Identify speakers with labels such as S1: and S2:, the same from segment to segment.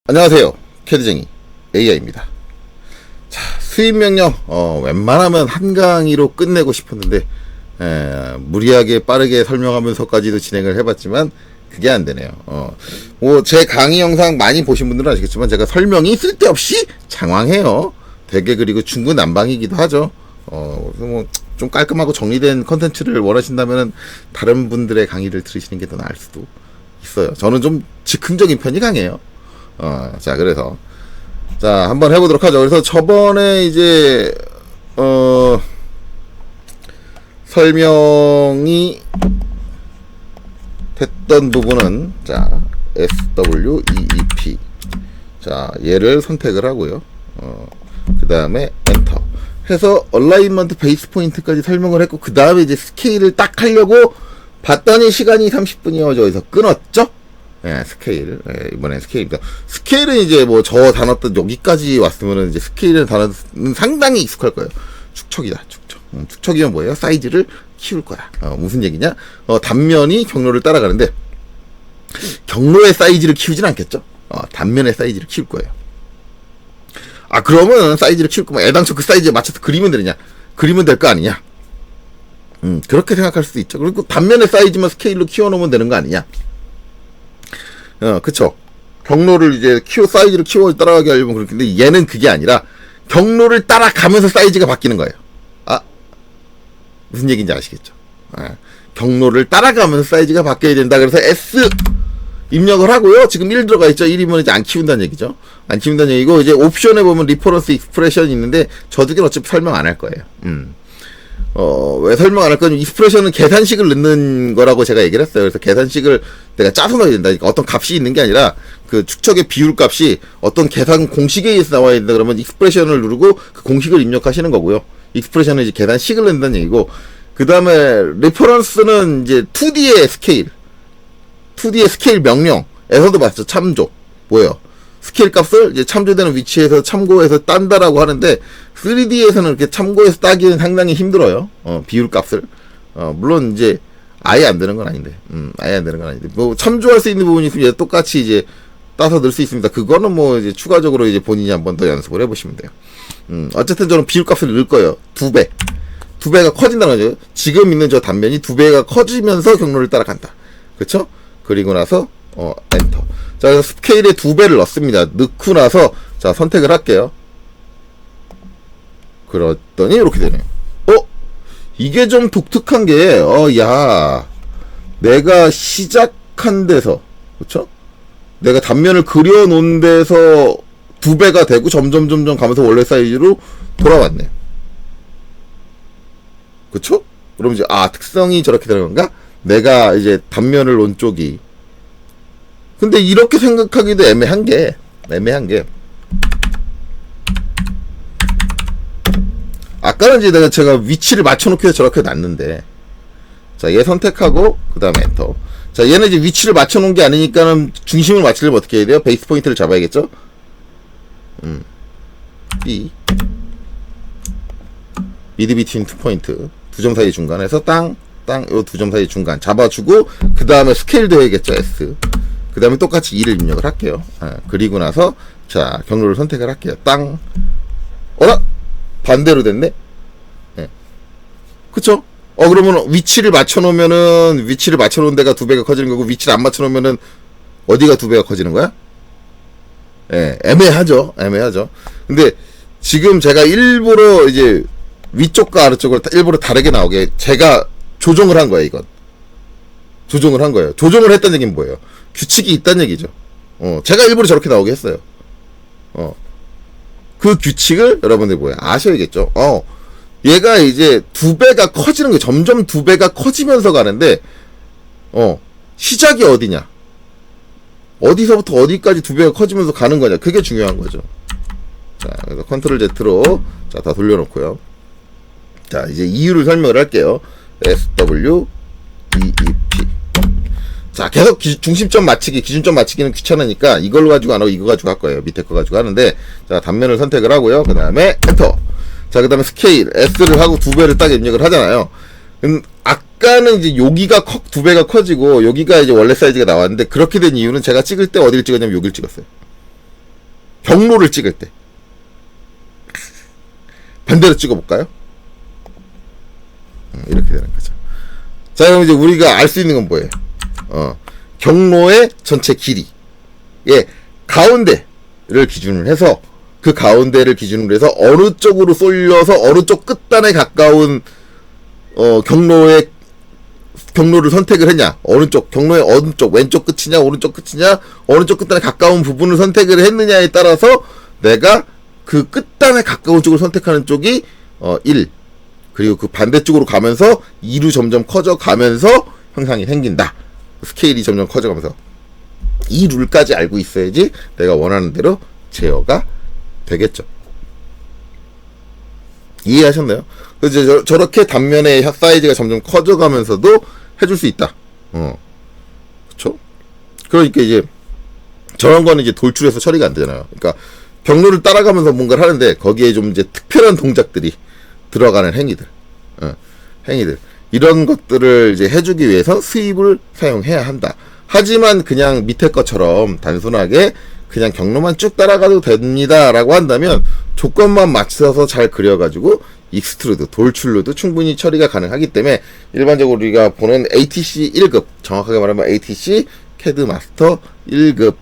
S1: 안녕하세요. 캐드쟁이 AI입니다. 자, 수입 명령 웬만하면 한 강의로 끝내고 싶었는데 무리하게 빠르게 설명하면서까지도 진행을 해봤지만 그게 안 되네요. 뭐 제 강의 영상 많이 보신 분들은 아시겠지만 제가 설명이 쓸데없이 장황해요. 되게 그리고 중구난방이기도 하죠. 그래서 뭐 좀 깔끔하고 정리된 컨텐츠를 원하신다면 다른 분들의 강의를 들으시는 게 더 나을 수도 있어요. 저는 좀 즉흥적인 편이 강해요. 자, 그래서, 자, 한번 해보도록 하죠. 그래서 저번에 이제, 설명이 됐던 부분은, 자, SWEEP. 자, 얘를 선택을 하고요. 그 다음에 엔터. 해서, 얼라인먼트 베이스 포인트까지 설명을 했고, 그 다음에 이제 스케일을 딱 하려고 봤더니 시간이 30분이어서 여기서 끊었죠? 예, 스케일. 예, 이번엔 스케일입니다. 스케일은 이제 뭐 저 단어 뜻 여기까지 왔으면은 이제 스케일이라는 단어는 상당히 익숙할 거예요. 축척이다, 축척. 축척이면 뭐예요? 사이즈를 키울 거야. 무슨 얘기냐? 단면이 경로를 따라가는데, 경로의 사이즈를 키우진 않겠죠? 단면의 사이즈를 키울 거예요. 그러면 사이즈를 키울 거면 애당초 그 사이즈에 맞춰서 그리면 되느냐? 그리면 될 거 아니냐? 그렇게 생각할 수도 있죠. 그리고 단면의 사이즈만 스케일로 키워놓으면 되는 거 아니냐? 그쵸. 경로를 이제 사이즈를 따라가게 하려면 그렇겠는데, 얘는 그게 아니라, 경로를 따라가면서 사이즈가 바뀌는 거예요. 무슨 얘기인지 아시겠죠? 경로를 따라가면서 사이즈가 바뀌어야 된다. 그래서 S 입력을 하고요. 지금 1 들어가 있죠. 1이면 이제 안 키운다는 얘기죠. 안 키운다는 얘기고, 이제 옵션에 보면 리퍼런스 익스프레션이 있는데, 저도 어차피 설명 안 할 거예요. 왜 설명 안 할 거냐면, 익스프레션은 계산식을 넣는 거라고 제가 얘기를 했어요. 그래서 계산식을 내가 짜서 넣어야 된다. 그러니까 어떤 값이 있는 게 아니라, 그 축척의 비율 값이 어떤 계산 공식에 의해서 나와야 된다. 그러면 익스프레션을 누르고 그 공식을 입력하시는 거고요. 익스프레션은 이제 계산식을 넣는다는 얘기고, 그 다음에 리퍼런스는 이제 2D의 스케일 명령에서도 봤죠. 참조. 뭐예요? 스케일 값을 이제 참조되는 위치에서 참고해서 딴다라고 하는데, 3D에서는 이렇게 참고해서 따기는 상당히 힘들어요. 비율 값을. 물론 이제 아예 안 되는 건 아닌데. 아예 안 되는 건 아닌데. 뭐 참조할 수 있는 부분이 있으면 똑같이 이제 따서 넣을 수 있습니다. 그거는 뭐 이제 추가적으로 이제 본인이 한번 더 연습을 해보시면 돼요. 어쨌든 저는 비율 값을 넣을 거예요. 2배. 2배가 커진다는 거죠. 지금 있는 저 단면이 2배가 커지면서 경로를 따라간다. 그쵸? 그리고 나서, 엔터. 자, 그래서 스케일에 2배를 넣습니다. 넣고 나서, 자, 선택을 할게요. 그랬더니, 이렇게 되네요. 이게 좀 독특한 게, 야, 내가 시작한 데서, 그쵸? 내가 단면을 그려놓은 데서 2배가 되고, 점점 가면서 원래 사이즈로 돌아왔네. 그쵸? 그럼 이제, 특성이 저렇게 되는 건가? 내가 이제 단면을 놓은 쪽이. 근데 이렇게 생각하기도 애매한 게, 아까는 이제 제가 위치를 맞춰놓기 위해서 저렇게 놨는데, 자, 얘 선택하고, 그 다음에 엔터. 자, 얘는 이제 위치를 맞춰놓은 게 아니니까는 중심을 맞추려면 어떻게 해야 돼요? 베이스 포인트를 잡아야겠죠? B. 미드 비트윈 2포인트. 두 점 사이 중간에서 요 두 점 사이 중간 잡아주고, 그 다음에 스케일도 해야겠죠, S. 그 다음에 똑같이 2를 입력을 할게요. 그리고 나서, 자, 경로를 선택을 할게요. 어라? 반대로 됐네? 네. 그쵸? 그러면 위치를 맞춰놓은 데가 2배가 커지는 거고, 위치를 안 맞춰놓으면은, 어디가 2배가 커지는 거야? 예, 애매하죠. 근데, 지금 제가 일부러 이제, 위쪽과 아래쪽을 일부러 다르게 나오게, 제가 조정을 한 거예요, 이건. 조정을 한 거예요. 조정을 했다는 얘기는 뭐예요? 규칙이 있다는 얘기죠. 제가 일부러 저렇게 나오게 했어요. 그 규칙을 여러분들 아셔야겠죠. 얘가 이제 2배가 커지는 게 점점 2배가 커지면서 가는데, 시작이 어디냐? 어디서부터 어디까지 2배가 커지면서 가는 거냐? 그게 중요한 거죠. 자, 그래서 컨트롤 Z로, 자, 다 돌려놓고요. 자, 이제 이유를 설명을 할게요. SWEEP. 자, 계속 기준점 맞추기는 귀찮으니까 이걸로 가지고 안 하고 이거 가지고 할 거예요. 밑에 거 가지고 하는데, 자, 단면을 선택을 하고요. 그 다음에 엔터. 자, 그 다음에 스케일 S를 하고 2배를 딱 입력을 하잖아요. 아까는 이제 여기가 2배가 커지고 여기가 이제 원래 사이즈가 나왔는데, 그렇게 된 이유는 제가 찍을 때 어디를 찍었냐면 여기를 찍었어요. 경로를 찍을 때. 반대로 찍어볼까요? 이렇게 되는 거죠. 자, 그럼 이제 우리가 알 수 있는 건 뭐예요? 경로의 전체 길이. 예, 가운데를 기준으로 해서, 그 가운데를 기준으로 해서 어느 쪽으로 쏠려서 어느 쪽 끝단에 가까운, 경로를 선택을 했냐, 어느 쪽, 경로의 어느 쪽, 왼쪽 끝이냐, 오른쪽 끝이냐, 어느 쪽 끝단에 가까운 부분을 선택을 했느냐에 따라서 내가 그 끝단에 가까운 쪽을 선택하는 쪽이 1, 그리고 그 반대쪽으로 가면서 2로 점점 커져가면서 형상이 생긴다. 스케일이 점점 커져가면서 이 룰까지 알고 있어야지 내가 원하는 대로 제어가 되겠죠. 이해하셨나요? 그래서 저렇게 단면의 사이즈가 점점 커져가면서도 해줄 수 있다. 그쵸? 그러니까 이제 저런 거는 이제 돌출해서 처리가 안 되잖아요. 그러니까 경로를 따라가면서 뭔가를 하는데 거기에 좀 이제 특별한 동작들이 들어가는 행위들, 행위들. 이런 것들을 이제 해주기 위해서 스윕을 사용해야 한다. 하지만 그냥 밑에 것처럼 단순하게 그냥 경로만 쭉 따라가도 됩니다 라고 한다면 조건만 맞춰서 잘 그려가지고 익스트루드, 돌출로도 충분히 처리가 가능하기 때문에 일반적으로 우리가 보는 ATC 1급, 정확하게 말하면 ATC CAD 마스터 1급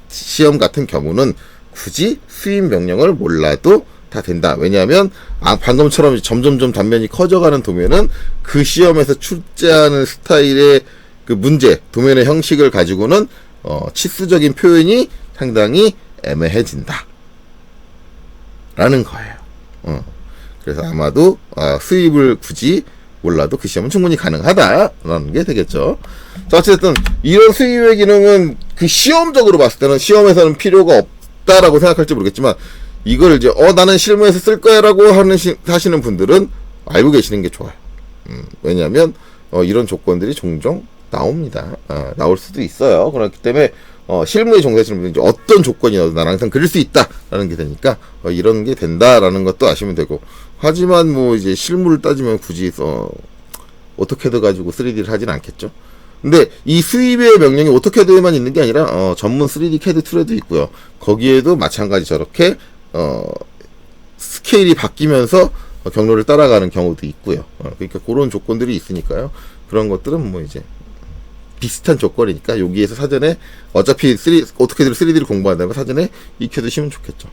S1: 시험 같은 경우는 굳이 스윕 명령을 몰라도 다 된다. 왜냐하면 방금처럼 점점점 단면이 커져가는 도면은 그 시험에서 출제하는 스타일의 그 문제, 도면의 형식을 가지고는 치수적인 표현이 상당히 애매해진다 라는 거예요. 그래서 아마도 스윕을 굳이 몰라도 그 시험은 충분히 가능하다라는 게 되겠죠. 자, 어쨌든 이런 스윕의 기능은 그 시험적으로 봤을 때는 시험에서는 필요가 없다라고 생각할지 모르겠지만 이걸 이제 나는 실무에서 쓸 거야 라고 하시는 분들은 알고 계시는 게 좋아요. 왜냐하면 이런 조건들이 종종 나옵니다. 나올 수도 있어요. 그렇기 때문에 실무에 종사하시는 분들이 어떤 조건이어도 나는 항상 그릴 수 있다라는 게 되니까 이런 게 된다라는 것도 아시면 되고, 하지만 뭐 이제 실무를 따지면 굳이 오토캐드 가지고 3D를 하진 않겠죠. 근데 이 스윕의 명령이 오토캐드에만 있는 게 아니라 전문 3D CAD 툴에도 있고요. 거기에도 마찬가지 저렇게 스케일이 바뀌면서 경로를 따라가는 경우도 있고요. 그러니까 그런 조건들이 있으니까요. 그런 것들은 뭐 이제 비슷한 조건이니까 여기에서 사전에 어차피 오토캐드를 3D를 공부한다면 사전에 익혀두시면 좋겠죠.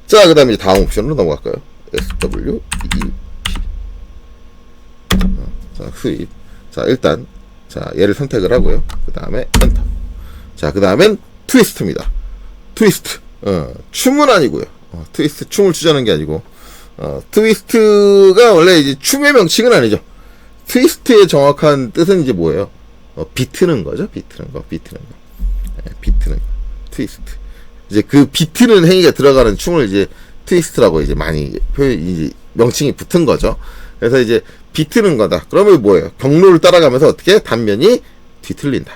S1: 자, 그 다음에 다음 옵션으로 넘어갈까요? SWEP. 자, 스윕. 자, 일단 얘를 선택을 하고요. 그 다음에 엔터. 자, 그 다음엔 트위스트입니다. 트위스트. 춤은 아니고요. 트위스트, 춤을 추자는 게 아니고, 트위스트가 원래 이제 춤의 명칭은 아니죠. 트위스트의 정확한 뜻은 이제 뭐예요? 비트는 거죠. 비트는 거. 네, 비트는 거. 트위스트. 이제 그 비트는 행위가 들어가는 춤을 이제 트위스트라고 이제 많이 이제 명칭이 붙은 거죠. 그래서 이제 비트는 거다. 그러면 뭐예요? 경로를 따라가면서 어떻게 단면이 뒤틀린다.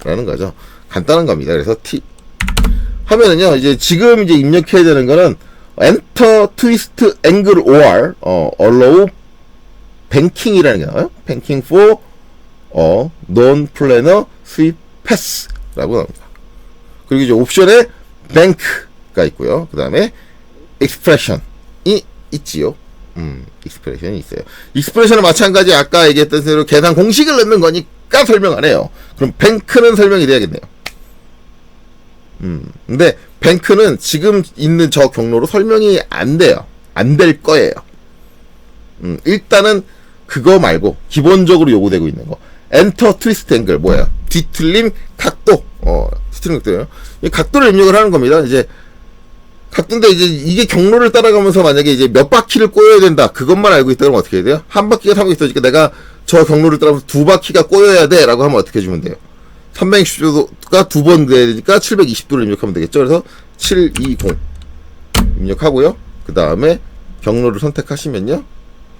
S1: 라는 거죠. 간단한 겁니다. 그래서 T 하면은요, 이제 지금 이제 입력해야 되는 거는 Enter Twist Angle OR, Allow Banking 이라는 게 나와요. Banking for Non-Planar Sweep Pass 라고 나옵니다. 그리고 이제 옵션에 Bank가 있고요. 그 다음에 Expression이 있지요. 익스프레션이 있어요. 익스프레션은 마찬가지 아까 얘기했던 대로 계산 공식을 넣는 거니까 설명 안 해요. 그럼 뱅크는 설명이 돼야겠네요. 근데 뱅크는 지금 있는 저 경로로 설명이 안 돼요. 안 될 거예요. 일단은 그거 말고 기본적으로 요구되고 있는 거. 엔터 트위스트 앵글 뭐예요? 뒤틀림 각도. 뒤틀림 각도예요. 이 각도를 입력을 하는 겁니다. 이제 각도인데 이제 이게 경로를 따라가면서 만약에 이제 몇 바퀴를 꼬여야 된다. 그것만 알고 있다 그러면 어떻게 해야 돼요? 한 바퀴가 360도니까 내가 저 경로를 따라가면서 두 바퀴가 꼬여야 돼 라고 하면 어떻게 해주면 돼요? 360도가 두 번 돼야 되니까 720도를 입력하면 되겠죠. 그래서 720 입력하고요. 그 다음에 경로를 선택하시면요.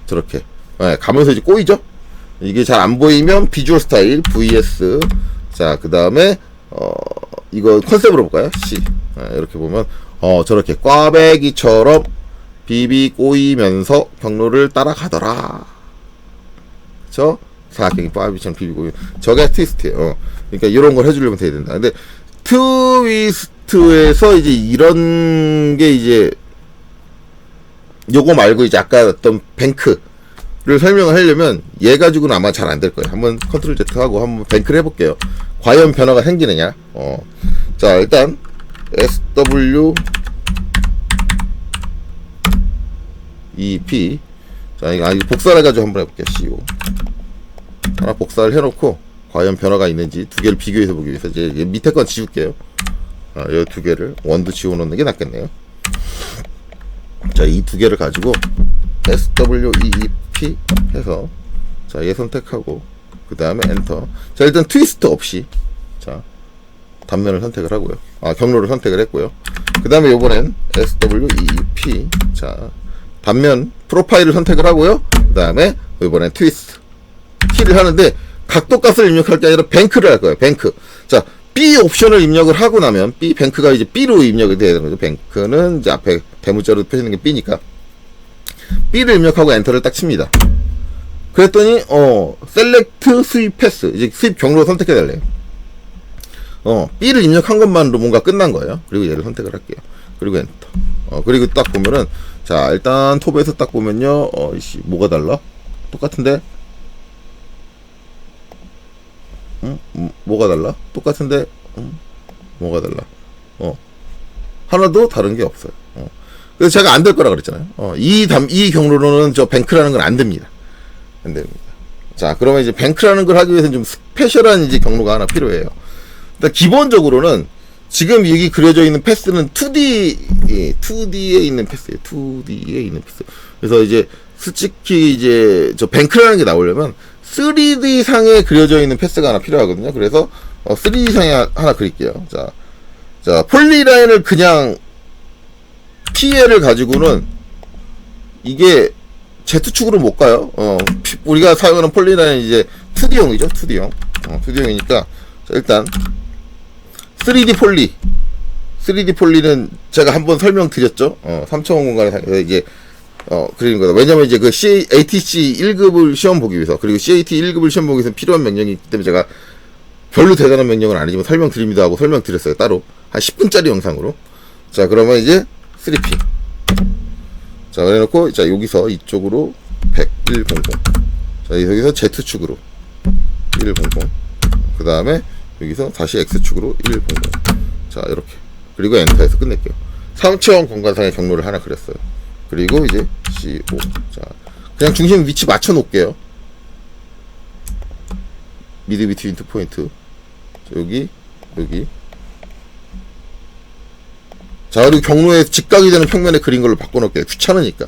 S1: 저렇게 가면서 이제 꼬이죠. 이게 잘 안 보이면 비주얼 스타일 vs 자, 그 다음에 이거 컨셉으로 볼까요? C 이렇게 보면 저렇게 꽈배기처럼 비비 꼬이면서 경로를 따라가더라. 그쵸? 사각형이 꽈배기처럼 비비 꼬이. 저게 트위스트예요. 그러니까 이런 걸 해주려면 돼야 된다. 근데 트위스트 셀렉트에서 이제 이런 게 이제 요거 말고 이제 아까 어떤 뱅크를 설명을 하려면 얘 가지고는 아마 잘 안 될 거예요. 한번 컨트롤 Z 하고 한번 뱅크를 해볼게요. 과연 변화가 생기느냐. 자, 일단 SW EP. 자, 이거 복사를 해가지고 한번 해볼게요. CO. 하나 복사를 해놓고 과연 변화가 있는지 두 개를 비교해서 보기 위해서 이제 밑에 건 지울게요. 이 두 개를 원도 지워놓는 게 낫겠네요. 자, 이 두 개를 가지고 SWEEP 해서 자, 얘 선택하고 그 다음에 엔터. 자, 일단 트위스트 없이 자, 단면을 선택을 하고요. 경로를 선택을 했고요. 그 다음에 요번엔 SWEEP 자, 단면 프로파일을 선택을 하고요. 그 다음에 이번엔 트위스트 키를 하는데 각도 값을 입력할 게 아니라 뱅크를 할 거예요. 뱅크. 자, B 옵션을 입력을 하고 나면 B 뱅크가 이제 B로 입력이 돼야 되는 거죠. 뱅크는 이제 앞에 대문자로 표시하는 게 B니까 B를 입력하고 엔터를 딱 칩니다. 그랬더니 셀렉트 스윕 패스 이제 스윕 경로 선택해 달래요. B를 입력한 것만으로 뭔가 끝난 거예요. 그리고 얘를 선택을 할게요. 그리고 엔터. 그리고 딱 보면은 자, 일단 톱에서 딱 보면요. 뭐가 달라? 똑같은데? 뭐가 달라? 똑같은데? 뭐가 달라? 하나도 다른 게 없어요. 그래서 제가 안 될 거라 그랬잖아요. 이 경로로는 저 뱅크라는 건 안 됩니다. 안 됩니다. 자, 그러면 이제 뱅크라는 걸 하기 위해서는 좀 스페셜한 이제 경로가 하나 필요해요. 일단 기본적으로는 지금 여기 그려져 있는 패스는 2D에 있는 패스예요. 2D에 있는 패스. 그래서 이제 솔직히 이제 저 뱅크라는 게 나오려면 3D 상에 그려져 있는 패스가 하나 필요하거든요. 그래서 3D 상에 하나 그릴게요. 자, 폴리라인을 그냥 PL을 가지고는 이게 Z축으로 못 가요. 우리가 사용하는 폴리라인은 이제 2D형이죠. 2D형. 2D형이니까 자, 일단 3D 폴리는 제가 한번 설명드렸죠. 3차원 공간에서 이제 그리는 거다. 왜냐면 이제 그 ATC 1급을 시험 보기 위해서, 그리고 CAT 1급을 시험 보기 위해서 필요한 명령이 있기 때문에 제가 별로 대단한 명령은 아니지만 설명드립니다 하고 설명드렸어요. 따로. 한 10분짜리 영상으로. 자, 그러면 이제 3P. 자, 그래놓고, 자, 여기서 이쪽으로 100, 100. 자, 여기서 Z축으로 100. 그 다음에 여기서 다시 X축으로 100. 자, 이렇게. 그리고 엔터해서 끝낼게요. 3차원 공간상의 경로를 하나 그렸어요. 그리고 이제 CO. 자, 그냥 중심 위치 맞춰 놓을게요. 미드 비트윈 투 포인트. 여기. 자, 그리고 경로에 직각이 되는 평면에 그린 걸로 바꿔 놓을게요. 귀찮으니까.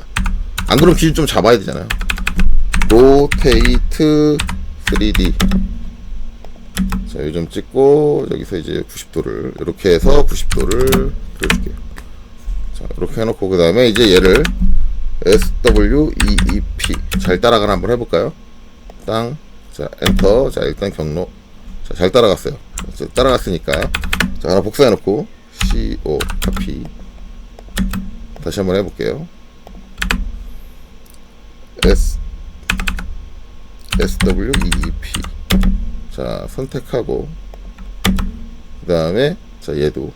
S1: 안 그러면 기준 좀 잡아야 되잖아요. 로테이트 3D. 자, 요 점 찍고, 여기서 이제 90도를, 이렇게 해서 90도를 그려줄게요. 자, 이렇게 해놓고, 그 다음에 이제 얘를 SWEEP. 잘 따라가나 한번 해볼까요? 자, 엔터. 자, 일단 경로. 자, 잘 따라갔어요. 자, 따라갔으니까. 자, 하나 복사해놓고, CO, 카피. 다시 한번 해볼게요. SWEEP. 자, 선택하고, 그 다음에, 자, 얘도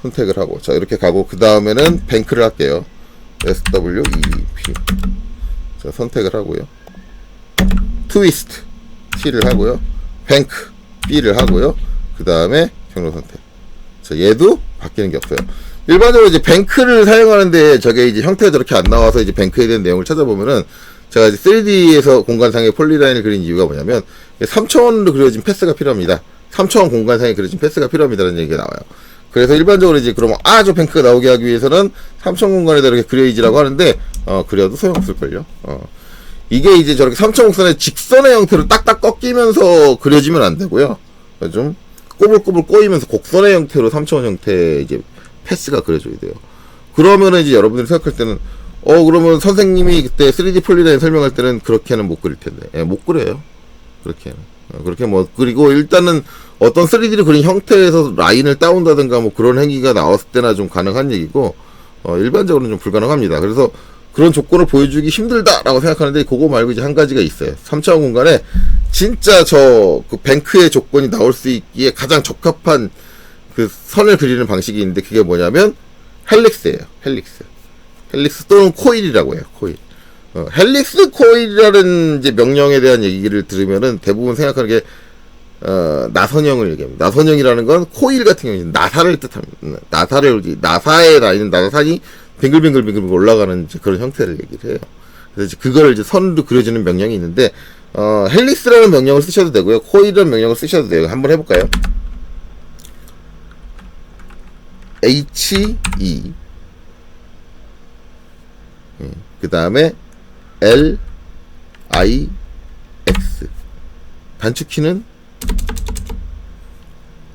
S1: 선택을 하고, 자, 이렇게 가고, 그 다음에는 뱅크를 할게요. SWEEP. 자, 선택을 하고요. 트위스트 T를 하고요. 뱅크 B를 하고요. 그 다음에 경로 선택. 자, 얘도 바뀌는 게 없어요. 일반적으로 이제 뱅크를 사용하는데 저게 이제 형태가 저렇게 안 나와서 이제 뱅크에 대한 내용을 찾아보면은 제가 이제 3D에서 공간상의 폴리라인을 그린 이유가 뭐냐면 3차원으로 그려진 패스가 필요합니다. 3차원 공간상에 그려진 패스가 필요합니다라는 얘기가 나와요. 그래서 일반적으로 이제 그러면 저 뱅크가 나오게 하기 위해서는 3차원 공간에다 이렇게 그려야지라고 하는데 그려도 소용없을걸요. 이게 이제 저렇게 3차원 곡선의 직선의 형태로 딱딱 꺾이면서 그려지면 안 되고요. 좀 꼬불꼬불 꼬이면서 곡선의 형태로 3차원 형태의 이제 패스가 그려져야 돼요. 그러면은 이제 여러분들이 생각할 때는 그러면 선생님이 그때 3D 폴리라인 설명할 때는 그렇게는 못 그릴 텐데. 못 그려요. 그렇게는. 그렇게 그리고 일단은 어떤 3D를 그린 형태에서 라인을 따온다든가 그런 행위가 나왔을 때나 좀 가능한 얘기고, 일반적으로는 좀 불가능합니다. 그래서 그런 조건을 보여주기 힘들다라고 생각하는데, 그거 말고 이제 한 가지가 있어요. 3차원 공간에 진짜 그 뱅크의 조건이 나올 수 있기에 가장 적합한 그 선을 그리는 방식이 있는데 그게 뭐냐면 헬릭스예요. 헬릭스 또는 코일이라고 해요. 코일. 헬릭스 코일이라는 이제 명령에 대한 얘기를 들으면은 대부분 생각하는 게 나선형을 얘기합니다. 나선형이라는 건 코일 같은 경우는 나사를 뜻합니다. 나사에 다니는 나사산이 빙글빙글 올라가는 이제 그런 형태를 얘기를 해요. 그래서 그걸 이제 선으로 그려주는 명령이 있는데 헬릭스라는 명령을 쓰셔도 되고요. 코일이라는 명령을 쓰셔도 돼요. 한번 해볼까요? HE 그 다음에 LIX 단축키는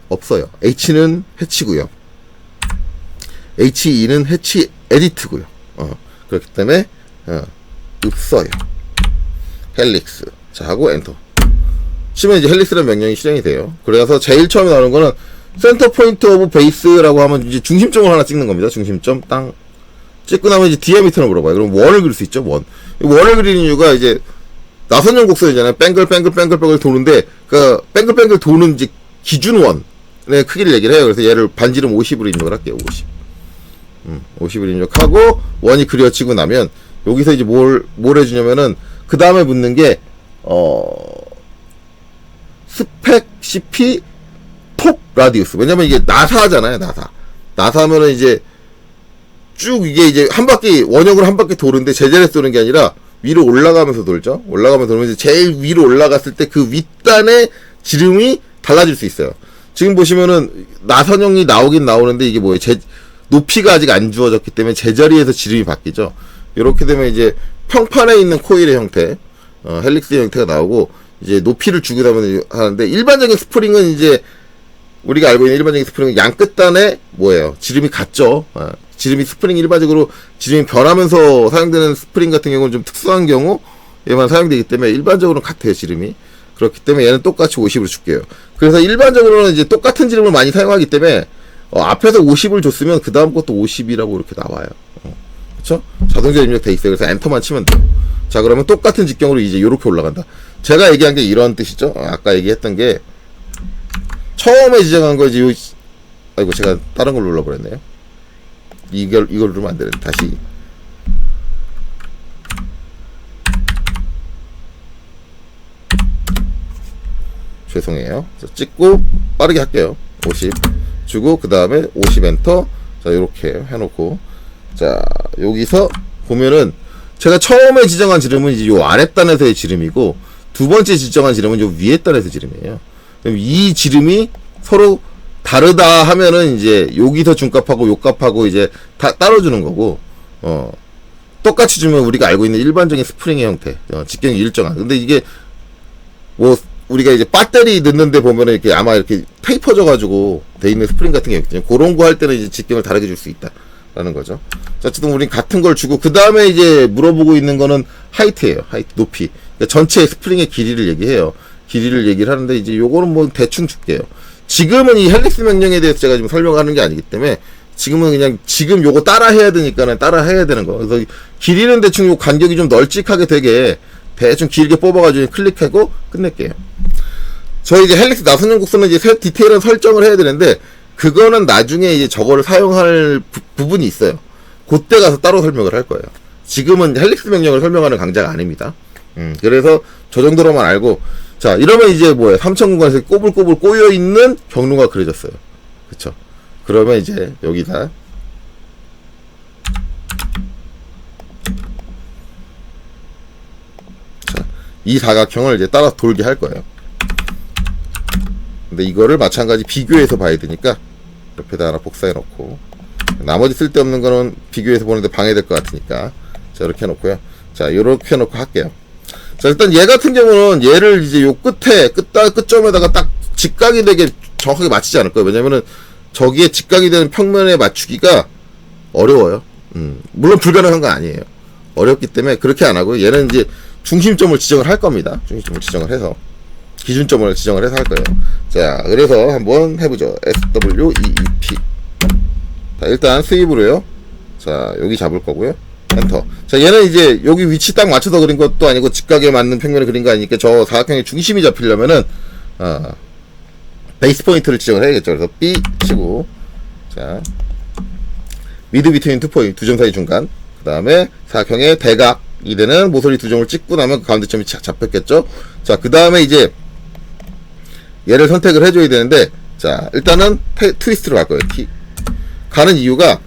S1: 없어요. H는 해치고요. HE는 해치 에디트고요. 그렇기 때문에 없어요. 헬릭스. 자, 하고 엔터. 치면 이제 헬릭스라는 명령이 실행이 돼요. 그래서 제일 처음에 나오는 거는 센터 포인트 오브 베이스라고 하면 이제 중심점을 하나 찍는 겁니다. 중심점 땅 찍고 나면 이제 디아미터를 물어봐요. 그럼 원을 그릴 수 있죠. 원을 그리는 이유가 이제 나선형 곡선이잖아요. 뱅글 도는데 그 뱅글 도는 이제 기준 원의 크기를 얘기를 해요. 그래서 얘를 반지름 50으로 입력을 할게요. 50을 입력하고 원이 그려지고 나면 여기서 이제 뭘 해주냐면은 그 다음에 묻는 게 스펙 CP 톱 라디우스. 왜냐면 이게 나사잖아요. 나사면은 이제 쭉 이게 이제 한 바퀴 원형으로 한 바퀴 도는데 제자리에서 도는 게 아니라 위로 올라가면서 돌죠. 올라가면서 돌면서 제일 위로 올라갔을 때 그 윗단의 지름이 달라질 수 있어요. 지금 보시면은 나선형이 나오긴 나오는데 이게 뭐예요? 높이가 아직 안 주어졌기 때문에 제자리에서 지름이 바뀌죠. 이렇게 되면 이제 평판에 있는 코일의 형태, 헬릭스의 형태가 나오고 이제 높이를 주기도 하는데 일반적인 스프링은 이제 우리가 알고 있는 일반적인 스프링은 양 끝단에 뭐예요? 지름이 같죠. 지름이 스프링 일반적으로 지름이 변하면서 사용되는 스프링 같은 경우는 좀 특수한 경우 얘만 사용되기 때문에 일반적으로는 같아요. 지름이. 그렇기 때문에 얘는 똑같이 50으로 줄게요. 그래서 일반적으로는 이제 똑같은 지름을 많이 사용하기 때문에 앞에서 50을 줬으면 그 다음 것도 50이라고 이렇게 나와요. 그쵸? 자동적으로 입력돼 있어요. 그래서 엔터만 치면 돼요. 자, 그러면 똑같은 직경으로 이제 요렇게 올라간다. 제가 얘기한 게 이런 뜻이죠. 아까 얘기했던 게 처음에 지정한 거 이제 아이고 제가 다른 걸 눌러버렸네요. 이걸 누르면 안 되는데 다시 죄송해요. 찍고 빠르게 할게요. 50 주고 그 다음에 50 엔터. 자, 이렇게 해놓고 자, 여기서 보면은 제가 처음에 지정한 지름은 이제 요 아랫단에서의 지름이고 두 번째 지정한 지름은 요 위에 단에서 지름이에요. 그럼 이 지름이 서로 다르다 하면은 이제 여기서 중값하고 요 값하고 이제 다 따로 주는 거고 똑같이 주면 우리가 알고 있는 일반적인 스프링의 형태 직경이 일정한. 근데 이게 뭐 우리가 이제 배터리 넣는데 보면은 이렇게 아마 이렇게 테이퍼져 가지고 돼 있는 스프링 같은 게 있거든요. 그런 거 할 때는 이제 직경을 다르게 줄 수 있다라는 거죠. 자, 어쨌든 우린 같은 걸 주고 그 다음에 이제 물어보고 있는 거는 하이트예요. 하이트 높이. 그러니까 전체 스프링의 길이를 얘기해요. 길이를 얘기를 하는데 이제 요거는 뭐 대충 줄게요. 지금은 이 헬릭스 명령에 대해서 제가 지금 설명하는 게 아니기 때문에 지금은 그냥 지금 요거 따라 해야 되니까는 따라 해야 되는 거. 그래서 길이는 대충 요 간격이 좀 널찍하게 되게 대충 길게 뽑아가지고 클릭하고 끝낼게요. 저희 이제 헬릭스 나선형 곡선은 이제 디테일한 설정을 해야 되는데 그거는 나중에 이제 저거를 사용할 부분이 있어요. 그때 가서 따로 설명을 할 거예요. 지금은 헬릭스 명령을 설명하는 강좌가 아닙니다. 그래서 저 정도로만 알고 자, 이러면 이제 뭐예요? 3천 공간에서 꼬불꼬불 꼬여있는 경로가 그려졌어요. 그쵸? 그러면 이제 여기다 자, 이 사각형을 이제 따라 돌게 할 거예요. 근데 이거를 마찬가지 비교해서 봐야 되니까 옆에다 하나 복사해 놓고 나머지 쓸데없는 거는 비교해서 보는데 방해될 것 같으니까 자, 이렇게 해놓고요. 자, 이렇게 해놓고 할게요. 자, 일단 얘 같은 경우는 얘를 이제 요 끝에 끝점에다가 딱 직각이 되게 정확하게 맞추지 않을 거예요. 왜냐면은 저기에 직각이 되는 평면에 맞추기가 어려워요. 물론 불가능한 건 아니에요. 어렵기 때문에 그렇게 안 하고 얘는 이제 중심점을 지정을 할 겁니다. 중심점을 지정을 해서 기준점을 지정을 해서 할 거예요. 자, 그래서 한번 해보죠. SWEEP. 자, 일단 수입으로요. 자, 여기 잡을 거고요. 엔터. 자, 얘는 이제 여기 위치 딱 맞춰서 그린 것도 아니고 직각에 맞는 평면을 그린 거 아니니까 저 사각형의 중심이 잡히려면은 베이스 포인트를 지정을 해야겠죠. 그래서 B 치고, 자, 미드 비트윈 투 포인트, 두 점 사이 중간. 그 다음에 사각형의 대각이 되는 모서리 두 점을 찍고 나면 그 가운데 점이 잡혔겠죠. 자, 그 다음에 이제 얘를 선택을 해줘야 되는데, 자, 일단은 트위스트로 갈 거예요. 가는 이유가,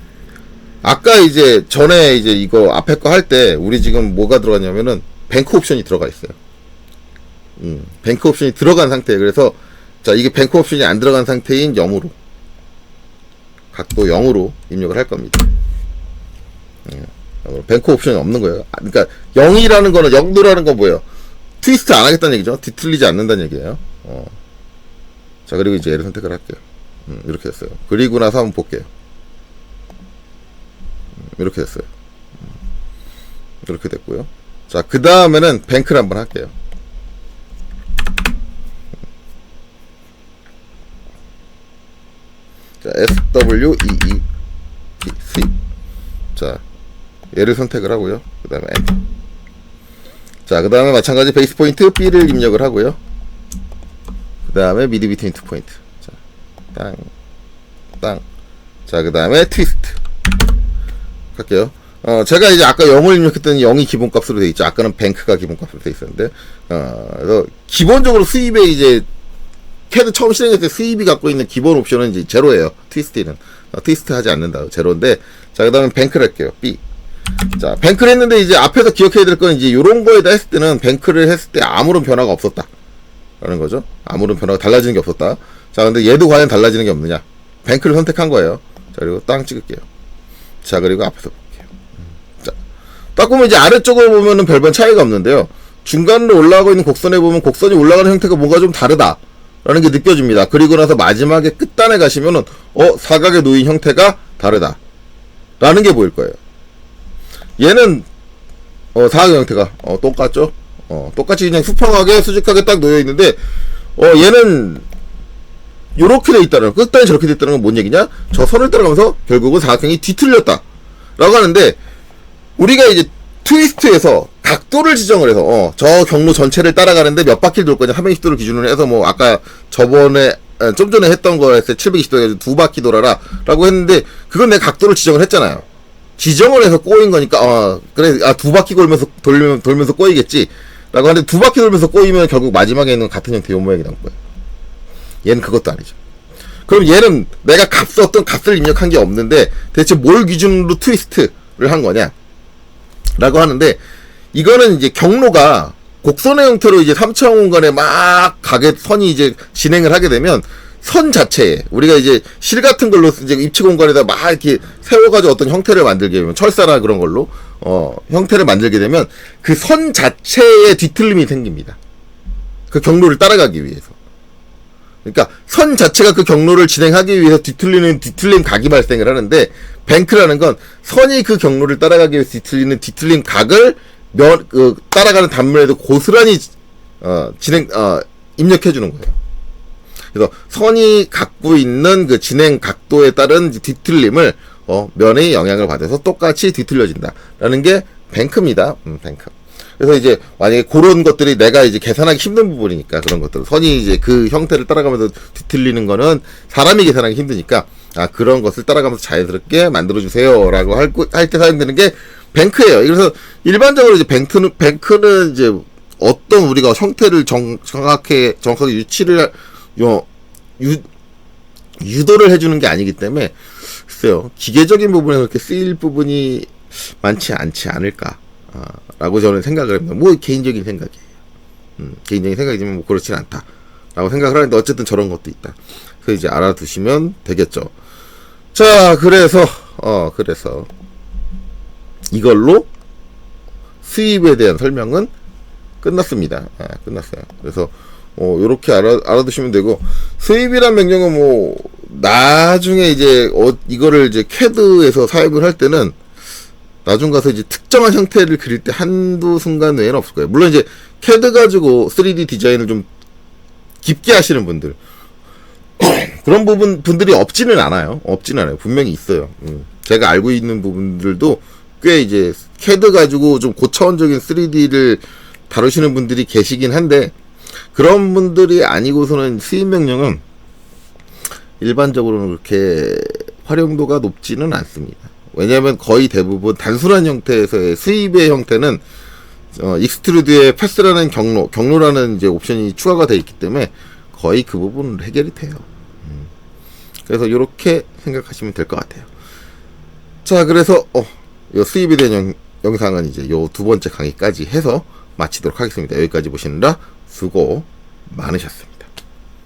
S1: 아까 이제 전에 이제 이거 앞에 거 할 때 우리 지금 뭐가 들어갔냐면은 뱅크 옵션이 들어가 있어요. 뱅크 옵션이 들어간 상태에, 그래서 자, 이게 뱅크 옵션이 안 들어간 상태인 0으로, 각도 0으로 입력을 할 겁니다. 뱅크 옵션이 없는 거예요. 그러니까 0이라는 거는, 0도라는 건 뭐예요? 트위스트 안 하겠다는 얘기죠. 뒤틀리지 않는다는 얘기예요. 자, 그리고 이제 얘를 선택을 할게요. 이렇게 됐어요. 그리고 나서 한번 볼게요. 이렇게 됐어요. 이렇게 됐고요. 자, 그 다음에는 뱅크를 한번 할게요. 자, SWEET C. 자, 얘를 선택을 하고요. 그 다음에 엔터. 자, 그 다음에 마찬가지 베이스 포인트 B를 입력을 하고요. 그 다음에 미드 비트윈 투 포인트. 자, 땅. 자, 그 다음에 트위스트. 할게요. 제가 이제 아까 0을 입력했더니 0이 기본값으로 돼 있죠. 아까는 뱅크가 기본값으로 돼 있었는데, 그래서 기본적으로 수입에 이제 캐드 처음 실행했을 때 수입이 갖고 있는 기본 옵션은 이제 제로예요. 트위스트는. 트위스트 하지 않는다. 제로인데, 자, 그 다음에 뱅크를 할게요. B. 자, 뱅크를 했는데 이제 앞에서 기억해야 될 건 이제 요런 거에다 했을 때는 뱅크를 했을 때 아무런 변화가 없었다. 라는 거죠. 아무런 변화가 달라지는 게 없었다. 자, 근데 얘도 과연 달라지는 게 없느냐. 뱅크를 선택한 거예요. 자, 그리고 땅 찍을게요. 자, 그리고 앞에서 볼게요. 자, 딱 보면 이제 아래쪽을 보면은 별반 차이가 없는데요. 중간으로 올라가고 있는 곡선에 보면 곡선이 올라가는 형태가 뭔가 좀 다르다. 라는 게 느껴집니다. 그리고 나서 마지막에 끝단에 가시면은, 사각에 놓인 형태가 다르다. 라는 게 보일 거예요. 얘는, 사각 형태가, 똑같죠? 똑같이 그냥 수평하게, 수직하게 딱 놓여 있는데, 얘는, 요렇게 돼 있다는, 끝단이 저렇게 돼 있다는 건 뭔 얘기냐? 저 선을 따라가면서 결국은 사각형이 뒤틀렸다. 라고 하는데, 우리가 이제 트위스트에서 각도를 지정을 해서, 저 경로 전체를 따라가는데 몇 바퀴를 돌 거냐, 320도를 기준으로 해서 뭐, 아까 저번에, 좀 전에 했던 거 했을 때 720도 해서 2바퀴 돌아라. 라고 했는데, 그건 내가 각도를 지정을 했잖아요. 지정을 해서 꼬인 거니까, 그래, 2바퀴 돌면서 꼬이겠지. 라고 하는데, 2바퀴 돌면서 꼬이면 결국 마지막에 있는 같은 형태의 모양이 나올 거예요. 얘는 그것도 아니죠. 그럼 얘는 내가 어떤 값을 입력한 게 없는데 대체 뭘 기준으로 트위스트를 한 거냐? 라고 하는데, 이거는 이제 경로가 곡선의 형태로 이제 3차원 공간에 막 선이 이제 진행을 하게 되면 선 자체에 우리가 이제 실 같은 걸로 이제 입체 공간에다 막 이렇게 세워가지고 어떤 형태를 만들게 되면 철사나 그런 걸로 형태를 만들게 되면 그 선 자체에 뒤틀림이 생깁니다. 그 경로를 따라가기 위해서. 그러니까 선 자체가 그 경로를 진행하기 위해서 뒤틀림 각이 발생을 하는데, 뱅크라는 건 선이 그 경로를 따라가기 위해서 뒤틀리는 뒤틀림 각을 따라가는 단면에도 고스란히 입력해 주는 거예요. 그래서 선이 갖고 있는 그 진행 각도에 따른 뒤틀림을 면에 영향을 받아서 똑같이 뒤틀려진다라는 게 뱅크입니다. 뱅크. 그래서 이제 만약에 그런 것들이 내가 이제 계산하기 힘든 부분이니까, 그런 것들 선이 이제 그 형태를 따라가면서 뒤틀리는 거는 사람이 계산하기 힘드니까, 그런 것을 따라가면서 자연스럽게 만들어 주세요라고 할 때 사용되는 게 뱅크예요. 그래서 일반적으로 이제 뱅크는 이제 어떤 우리가 형태를 정확하게 유도를 해주는 게 아니기 때문에, 글쎄요, 기계적인 부분에 그렇게 쓰일 부분이 많지 않지 않을까. 라고 저는 생각을 합니다. 뭐 개인적인 생각이에요. 개인적인 생각이지만 뭐 그렇진 않다 라고 생각을 하는데, 어쨌든 저런 것도 있다. 그래서 이제 알아두시면 되겠죠. 자, 그래서 이걸로 수입에 대한 설명은 끝났습니다. 끝났어요. 그래서 요렇게 알아두시면 되고, 수입이란 명령은 뭐 나중에 이제 이거를 이제 캐드에서 사용을 할 때는 나중 가서 이제 특정한 형태를 그릴 때 한두 순간 외에는 없을 거예요. 물론 이제 캐드 가지고 3D 디자인을 좀 깊게 하시는 분들, 그런 분들이 없지는 않아요. 분명히 있어요. 제가 알고 있는 부분들도 꽤 이제 캐드 가지고 좀 고차원적인 3D를 다루시는 분들이 계시긴 한데, 그런 분들이 아니고서는 수입 명령은 일반적으로는 그렇게 활용도가 높지는 않습니다. 왜냐하면 거의 대부분 단순한 형태에서의 수입의 형태는 익스트루드에 패스라는 경로라는 이제 옵션이 추가가 되어 있기 때문에 거의 그 부분은 해결이 돼요. 그래서 이렇게 생각하시면 될 것 같아요. 자, 그래서 요 수입에 대한 영상은 이제 요 두 번째 강의까지 해서 마치도록 하겠습니다. 여기까지 보시느라 수고 많으셨습니다.